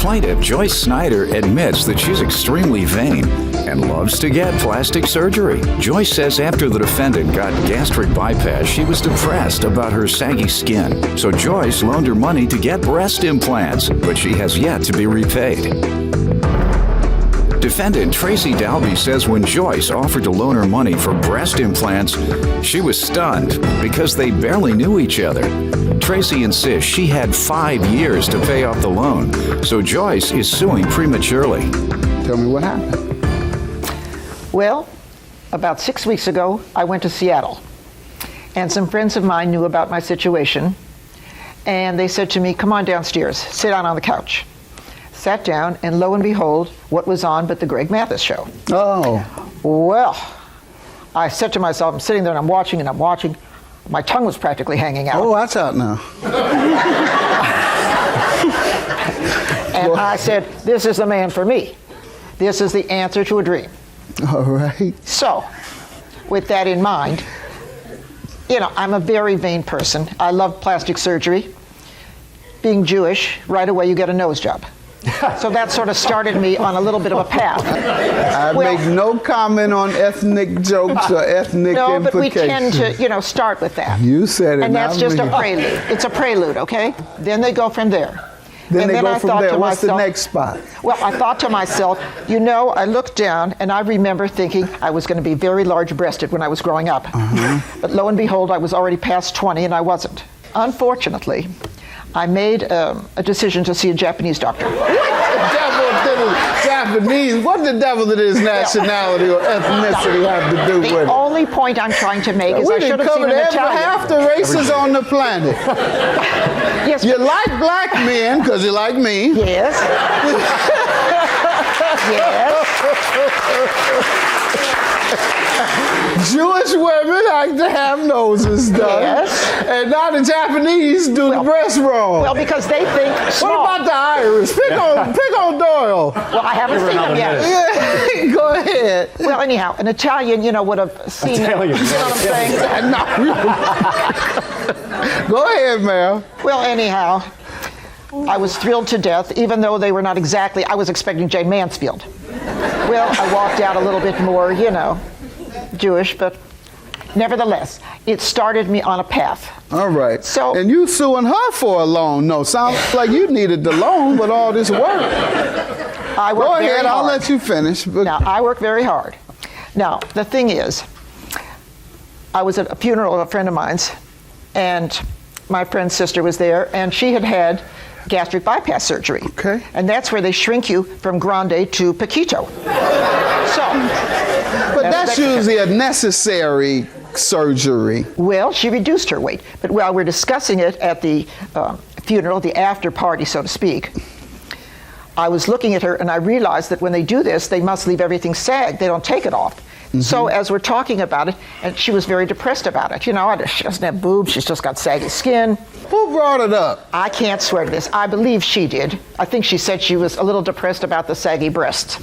Plaintiff Joyce Snyder admits that she's extremely vain and loves to get plastic surgery. Joyce says after the defendant got gastric bypass, she was depressed about her saggy skin. So Joyce loaned her money to get breast implants, but she has yet to be repaid. Defendant Tracy Dalby says when Joyce offered to loan her money for breast implants, she was stunned because they barely knew each other. Tracy insists she had 5 years to pay off the loan, so Joyce is suing prematurely. Tell me what happened. Well, about 6 weeks ago, I went to Seattle, and some friends of mine knew about my situation, and they said to me, come on downstairs, sit down on the couch. Sat down, and lo and behold, what was on but the Greg Mathis show. Oh. Well, I said to myself, I'm sitting there and I'm watching and I'm watching. My tongue was practically hanging out. Oh, that's out now. And I said, this is the man for me. This is the answer to a dream. All right. So, with that in mind, you know, I'm a very vain person. I love plastic surgery. Being Jewish, right away you get a nose job. So that sort of started me on a little bit of a path. I make no comment on ethnic jokes or ethnic no, but we implications. tend to, you know, start with that. You said it. And that's just a prelude. It's a prelude, okay? Then they go from there. Then and they then go I from thought there. to What's myself, the next spot? Well, I thought to myself, you know, I looked down and I remember thinking I was going to be very large-breasted when I was growing up. But lo and behold, I was already past 20 and I wasn't. Unfortunately, I made a decision to see a Japanese doctor. Japanese? What the devil did his nationality or ethnicity have to do with it? The only point I'm trying to make is I should have seen an Italian. Half the races on the planet. Yes. You like black men because you like me. Yes. Yes. Jewish women like to have noses done. Yes. And now the Japanese do the breast roll. Well, because they think small. What about the Irish? Pick on Doyle. Well, I haven't seen them yet. Yeah, go ahead. Well, anyhow, an Italian, you know, would have seen it. You know what I'm saying? No. Go ahead, ma'am. Well, anyhow, I was thrilled to death, even though they were not exactly, I was expecting Jane Mansfield. Well, I walked out a little bit more, you know, Jewish, but nevertheless, it started me on a path. All right. So, and you suing her for a loan? No, sounds like you needed the loan with all this work. I work Go very ahead, hard. I'll let you finish. But Now, I work very hard. Now, the thing is, I was at a funeral of a friend of mine's, and my friend's sister was there, and she had had gastric bypass surgery. Okay. And that's where they shrink you from grande to Paquito. But that's usually a necessary surgery. Well, she reduced her weight. But while we're discussing it at the funeral, the after party, so to speak, I was looking at her and I realized that when they do this, they must leave everything sag. They don't take it off. So as we're talking about it, and she was very depressed about it. You know, she doesn't have boobs, she's just got saggy skin. Who brought it up? I can't swear to this. I believe she did. I think she said she was a little depressed about the saggy breasts.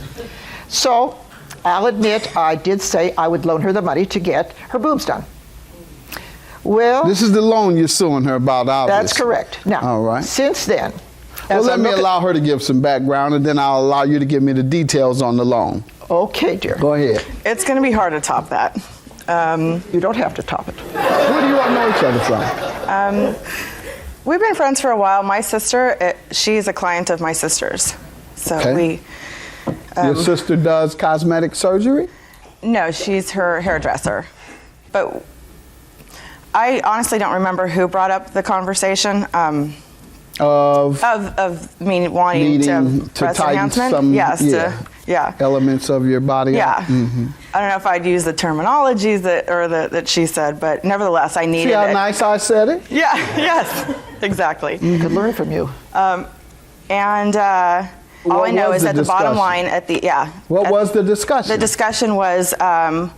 So I'll admit I did say I would loan her the money to get her boobs done. Well, This is the loan you're suing her about, obviously. that's correct. Now, all right. Since then, Well, as let I me look allow her to give some background, and then I'll allow you to give me the details on the loan. Okay, dear. Go ahead. It's going to be hard to top that. You don't have to top it. Where do you all know each other from? We've been friends for a while. My sister, she's a client of my sister's. So Okay. Your sister does cosmetic surgery? No, she's her hairdresser. But I honestly don't remember who brought up the conversation Of me wanting needing to breast tighten enhancement. some Yes, elements of your body. Yeah. Mm-hmm. I don't know if I'd use the terminologies that she said, but nevertheless, I needed See how it. nice I said it? Yeah, yes, exactly. I could learn from you. And all What I know was is the at the bottom discussion? line, What was the discussion? The discussion was, how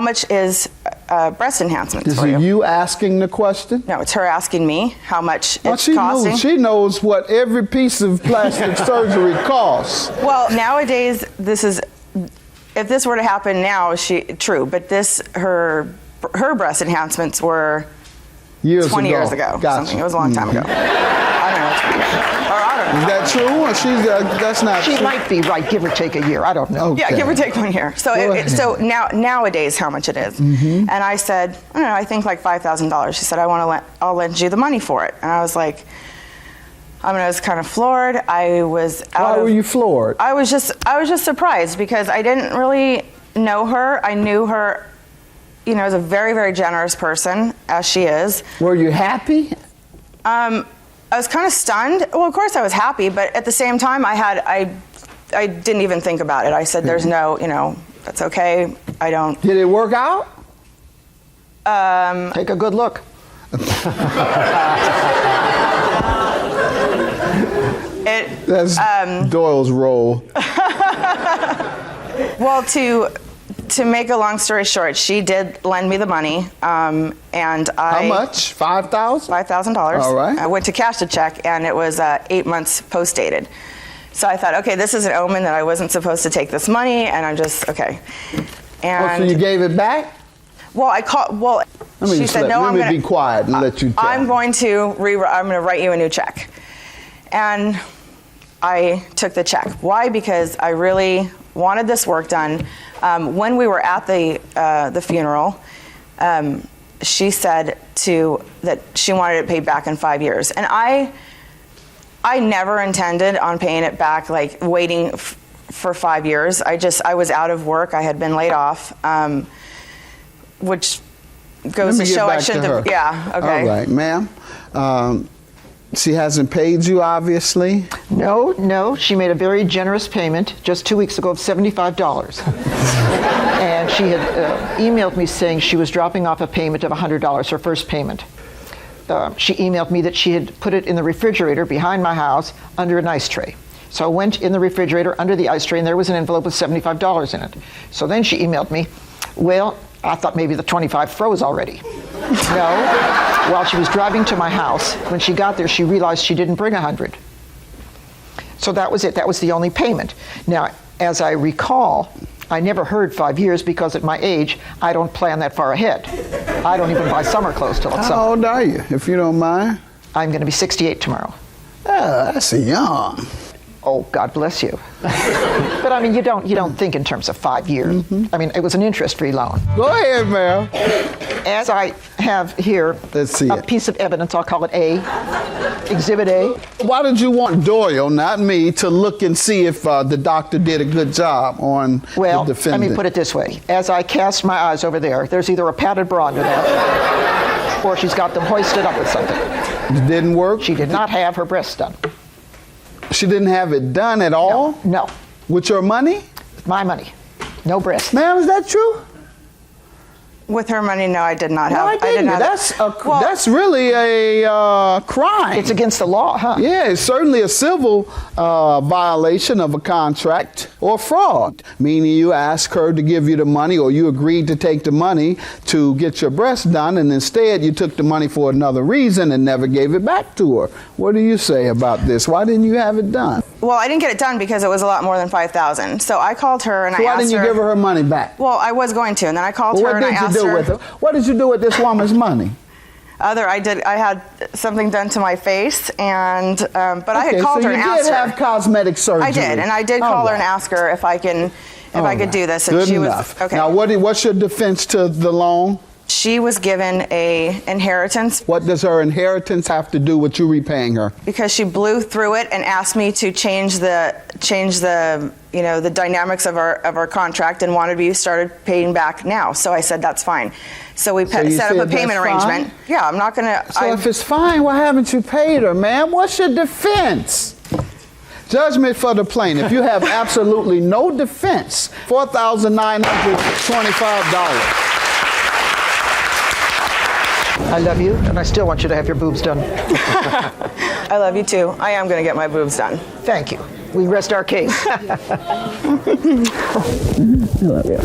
much is breast enhancements Is for it you? you asking the question? No, it's her asking me how much it's She costing. knows. She knows what every piece of plastic surgery costs. Well, nowadays, if this were to happen now, true, but her breast enhancements were 20 years ago. Gotcha. Something. It was a long time ago. I don't know. Or I don't know. Is that true? Or that's not She true? might be right, give or take a year. I don't know. Okay. Yeah, give or take 1 year. So so nowadays, how much it is? And I said, I don't know, I think like $5,000. She said, I'll lend you the money for it. And I was like, I was kind of floored. I was Why were you floored? I was just surprised because I didn't really know her. I knew her, as a very, very generous person, as she is. Were you happy? I was kind of stunned. Well, of course I was happy, but at the same time, I didn't even think about it. I said, "There's no, that's okay. I don't." Did it work out? Take a good look. That's Doyle's role. Well, to make a long story short, she did lend me the money, and How much? $5,000? $5,000. All right. I went to cash the check, and it was 8 months post-dated. So I thought, okay, this is an omen that I wasn't supposed to take this money, and I'm just okay. And So you gave it back? well, I called. Well, she said, "No, I'm let going me be quiet and let you tell. I'm going to write you a new check." And I took the check. Why? Because I really wanted this work done. When we were at the funeral, she said that she wanted it paid back in 5 years, and I never intended on paying it back, like waiting for 5 years. I was out of work. I had been laid off, which goes to show I shouldn't have. Yeah. Okay. All right, ma'am. She hasn't paid you, obviously. No, she made a very generous payment just 2 weeks ago of $75. And she had emailed me saying she was dropping off a payment of $100, her first payment. She emailed me that she had put it in the refrigerator behind my house under an ice tray. So I went in the refrigerator under the ice tray, and there was an envelope with $75 in it. So then she emailed me, well, I thought maybe the 25 froze already. No, while she was driving to my house, when she got there, she realized she didn't bring 100. So that was it. That was the only payment. Now, as I recall, I never heard 5 years because at my age, I don't plan that far ahead. I don't even buy summer clothes till it's How summer. old are you, if you don't mind? I'm going to be 68 tomorrow. Oh, that's young. Oh, God bless you. But I mean, you don't think in terms of 5 years. I mean, it was an interest-free loan. Go ahead, ma'am. As I have here Let's see a it. piece of evidence, I'll call it A, Exhibit A. Why did you want Doyle, not me, to look and see if the doctor did a good job on Well, the let defendant? me put it this way. As I cast my eyes over there's either a padded bra under that, or she's got them hoisted up with something. It didn't work? She did not have her breasts done. She didn't have it done at all? No. With your money? My money. No breasts. Ma'am, is that true? With her money, no, I did not No, have. I didn't. That's really a crime. It's against the law, huh? Yeah, it's certainly a civil violation of a contract or fraud, meaning you asked her to give you the money or you agreed to take the money to get your breasts done, and instead you took the money for another reason and never gave it back to her. What do you say about this? Why didn't you have it done? Well, I didn't get it done because it was a lot more than $5,000. So I called her and I asked her. Why didn't you give her her money back? Well, I was going to, and then I called her and I asked her. What did you do with this woman's money? I had something done to my face, and but I had called her and asked her. So you did have cosmetic surgery. I did, and I did call her and ask her if I could do this, and Good she enough. was okay. Now, what's your defense to the loan? She was given a inheritance. What does her inheritance have to do with you repaying her? Because she blew through it and asked me to change the the dynamics of our contract and wanted me to start paying back now. So I said that's fine. So we set up a payment arrangement. Yeah, I'm not gonna. So if it's fine, why haven't you paid her, ma'am? What's your defense? Judgment for the plaintiff. You have absolutely no defense. $4,925. I love you, and I still want you to have your boobs done. I love you too. I am going to get my boobs done. Thank you. We rest our case. I love you.